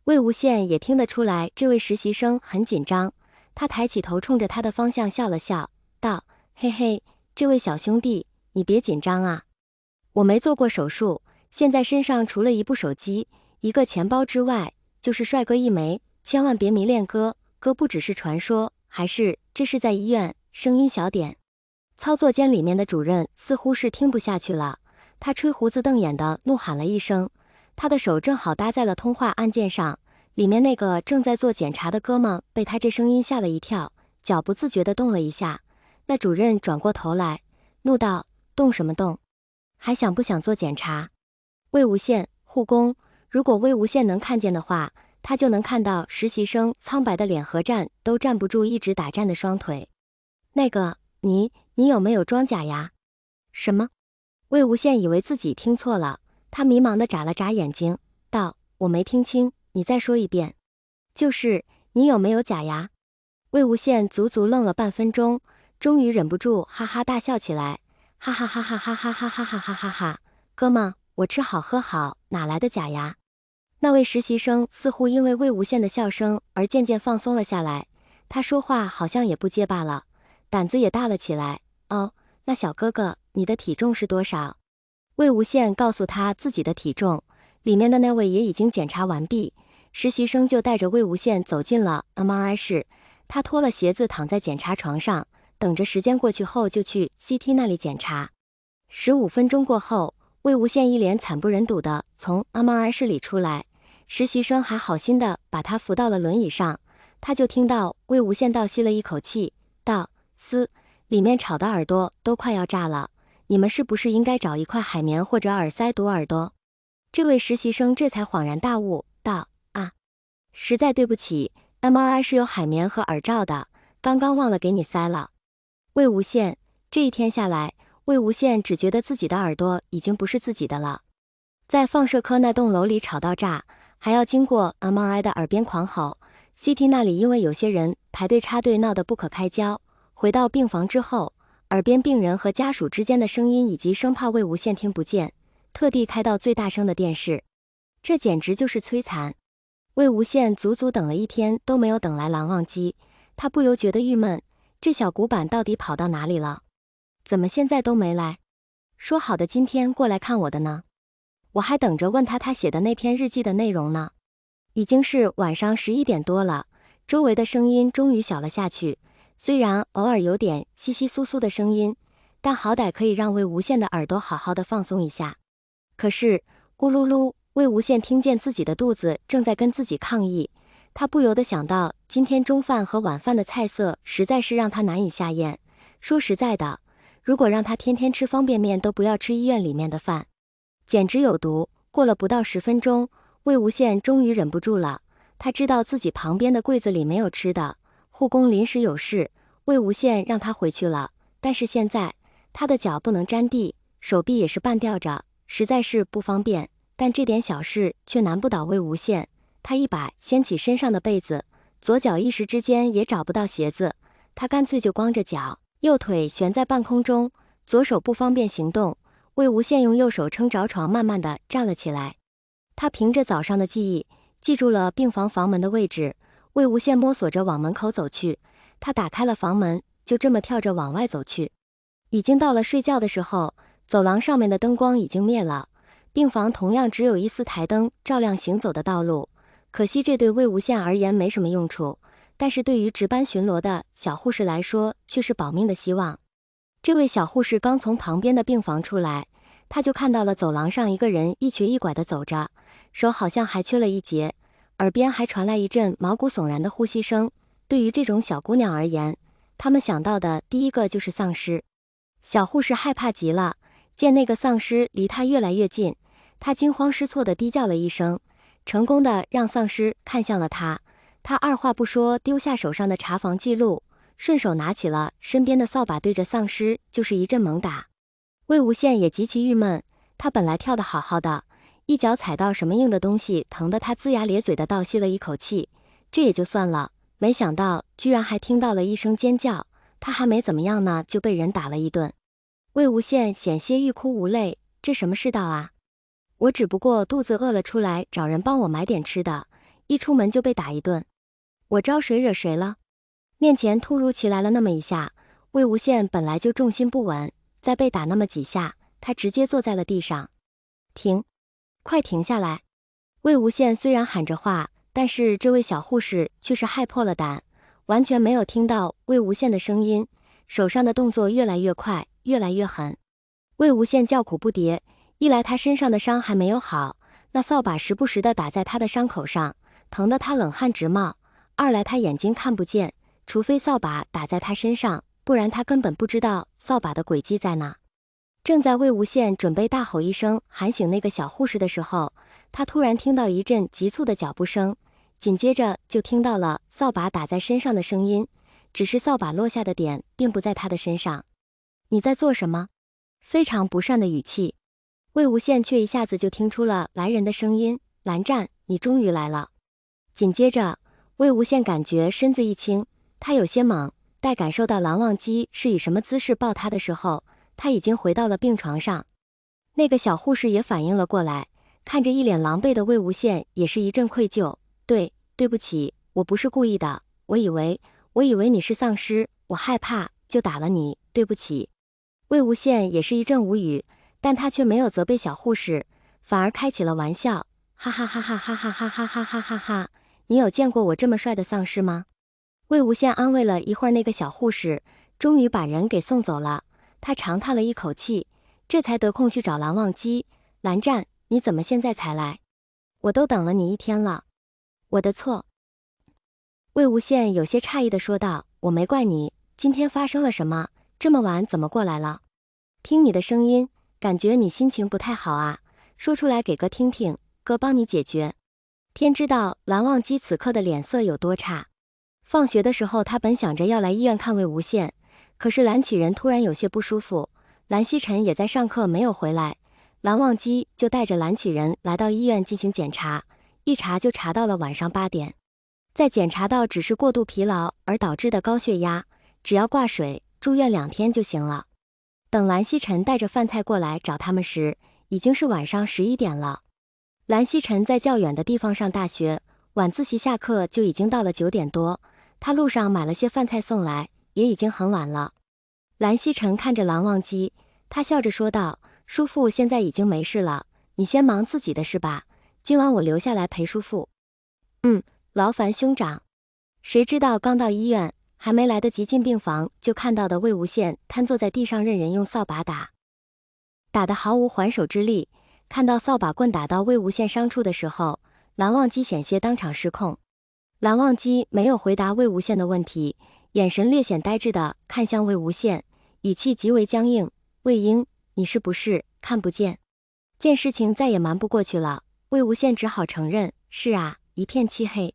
魏无羡也听得出来这位实习生很紧张，他抬起头冲着他的方向笑了笑，道：嘿嘿，这位小兄弟，你别紧张啊。我没做过手术，现在身上除了一部手机、一个钱包之外，就是帅哥一枚，千万别迷恋哥，哥不只是传说，这是在医院。声音小点。操作间里面的主任似乎是听不下去了，他吹胡子瞪眼的怒喊了一声，他的手正好搭在了通话按键上，里面那个正在做检查的哥们被他这声音吓了一跳，脚不自觉地动了一下。那主任转过头来，怒道：动什么动？还想不想做检查？魏无羡，护工。如果魏无羡能看见的话，他就能看到实习生苍白的脸和站都站不住一直打站的双腿。那个，你有没有装假牙？什么？魏无羡以为自己听错了，他迷茫地眨了眨眼睛，道：我没听清，你再说一遍。就是你有没有假牙？魏无羡足足愣了半分钟，终于忍不住哈哈大笑起来，哈哈哈哈哈哈哈哈哈哈哈哈！哥们，我吃好喝好，哪来的假牙？那位实习生似乎因为魏无羡的笑声而渐渐放松了下来，他说话好像也不结巴了，胆子也大了起来。哦，那小哥哥，你的体重是多少？魏无羡告诉他自己的体重，里面的那位也已经检查完毕，实习生就带着魏无羡走进了 MRI 室，他脱了鞋子躺在检查床上，等着时间过去后就去 CT 那里检查。15分钟过后，魏无羡一脸惨不忍睹的从 MRI 室里出来，实习生还好心的把他扶到了轮椅上，他就听到魏无羡倒吸了一口气，道：里面吵的耳朵都快要炸了，你们是不是应该找一块海绵或者耳塞堵耳朵？这位实习生这才恍然大悟，道：啊，实在对不起， MRI 是有海绵和耳罩的，刚刚忘了给你塞了。魏无羡，这一天下来，魏无羡只觉得自己的耳朵已经不是自己的了。在放射科那栋楼里吵到炸，还要经过 MRI 的耳边狂吼， CT 那里因为有些人排队插队闹得不可开交。回到病房之后，耳边病人和家属之间的声音以及生怕魏无羡听不见，特地开到最大声的电视，这简直就是摧残。魏无羡足足等了一天都没有等来蓝忘机，他不由觉得郁闷，这小古板到底跑到哪里了？怎么现在都没来？说好的今天过来看我的呢？我还等着问他写的那篇日记的内容呢。已经是晚上11点多了，周围的声音终于小了下去，虽然偶尔有点窸窸窣窣的声音，但好歹可以让魏无羡的耳朵好好的放松一下。可是咕噜噜，魏无羡听见自己的肚子正在跟自己抗议，他不由得想到今天中饭和晚饭的菜色实在是让他难以下咽。说实在的，如果让他天天吃方便面都不要吃医院里面的饭，简直有毒。过了不到10分钟，魏无羡终于忍不住了，他知道自己旁边的柜子里没有吃的，护工临时有事，魏无羡让他回去了，但是现在他的脚不能沾地，手臂也是半吊着，实在是不方便，但这点小事却难不倒魏无羡。他一把掀起身上的被子，左脚一时之间也找不到鞋子，他干脆就光着脚，右腿悬在半空中，左手不方便行动。魏无羡用右手撑着床，慢慢的站了起来。他凭着早上的记忆，记住了病房房门的位置。魏无羡摸索着往门口走去，他打开了房门，就这么跳着往外走去。已经到了睡觉的时候，走廊上面的灯光已经灭了，病房同样只有一丝台灯照亮行走的道路。可惜这对魏无羡而言没什么用处，但是对于值班巡逻的小护士来说却是保命的希望。这位小护士刚从旁边的病房出来，他就看到了走廊上一个人一瘸一拐地走着，手好像还缺了一截，耳边还传来一阵毛骨悚然的呼吸声。对于这种小姑娘而言，她们想到的第一个就是丧尸。小护士害怕极了，见那个丧尸离她越来越近，她惊慌失措地低叫了一声，成功的让丧尸看向了她。她二话不说丢下手上的查房记录，顺手拿起了身边的扫把，对着丧尸就是一阵猛打。魏无羡也极其郁闷，他本来跳得好好的，一脚踩到什么硬的东西，疼得他龇牙咧嘴的倒吸了一口气，这也就算了，没想到居然还听到了一声尖叫，他还没怎么样呢，就被人打了一顿。魏无羡险些欲哭无泪，这什么世道啊？我只不过肚子饿了出来找人帮我买点吃的，一出门就被打一顿。我招谁惹谁了？面前突如其来了那么一下，魏无羡本来就重心不稳，再被打那么几下，他直接坐在了地上。停！快停下来！魏无羡虽然喊着话，但是这位小护士却是害破了胆，完全没有听到魏无羡的声音，手上的动作越来越快，越来越狠。魏无羡叫苦不迭，一来他身上的伤还没有好，那扫把时不时地打在他的伤口上，疼得他冷汗直冒；二来他眼睛看不见，除非扫把打在他身上，不然他根本不知道扫把的轨迹在哪。正在魏无羡准备大吼一声喊醒那个小护士的时候，他突然听到一阵急促的脚步声，紧接着就听到了扫把打在身上的声音，只是扫把落下的点并不在他的身上。你在做什么？非常不善的语气。魏无羡却一下子就听出了来人的声音，蓝湛，你终于来了。紧接着，魏无羡感觉身子一轻，他有些懵，待感受到蓝忘机是以什么姿势抱他的时候，他已经回到了病床上。那个小护士也反应了过来，看着一脸狼狈的魏无羡，也是一阵愧疚。对不起，我不是故意的，我以为你是丧尸，我害怕就打了你，对不起。魏无羡也是一阵无语，但他却没有责备小护士，反而开起了玩笑，哈哈哈哈哈哈哈哈哈哈哈哈！你有见过我这么帅的丧尸吗？魏无羡安慰了一会儿那个小护士，终于把人给送走了。他长叹了一口气，这才得空去找蓝忘机。蓝湛，你怎么现在才来？我都等了你一天了。我的错。魏无羡有些诧异地说道，我没怪你，今天发生了什么？这么晚怎么过来了？听你的声音，感觉你心情不太好啊，说出来给哥听听，哥帮你解决。天知道蓝忘机此刻的脸色有多差。放学的时候，他本想着要来医院看魏无羡，可是蓝启仁突然有些不舒服，蓝曦臣也在上课没有回来，蓝忘机就带着蓝启仁来到医院进行检查，一查就查到了晚上8点。在检查到只是过度疲劳而导致的高血压，只要挂水住院2天就行了。等蓝曦臣带着饭菜过来找他们时，已经是晚上11点了。蓝曦臣在较远的地方上大学，晚自习下课就已经到了9点多，他路上买了些饭菜送来，也已经很晚了。蓝曦臣看着蓝忘机，他笑着说道，叔父现在已经没事了，你先忙自己的事吧，今晚我留下来陪叔父。劳烦兄长。谁知道刚到医院，还没来得及进病房，就看到的魏无羡瘫坐在地上，任人用扫把打，打得毫无还手之力。看到扫把棍打到魏无羡伤处的时候，蓝忘机险些当场失控。蓝忘机没有回答魏无羡的问题，眼神略显呆滞地看向魏无羡，语气极为僵硬，魏婴，你是不是看不见？见事情再也瞒不过去了，魏无羡只好承认，是啊，一片漆黑。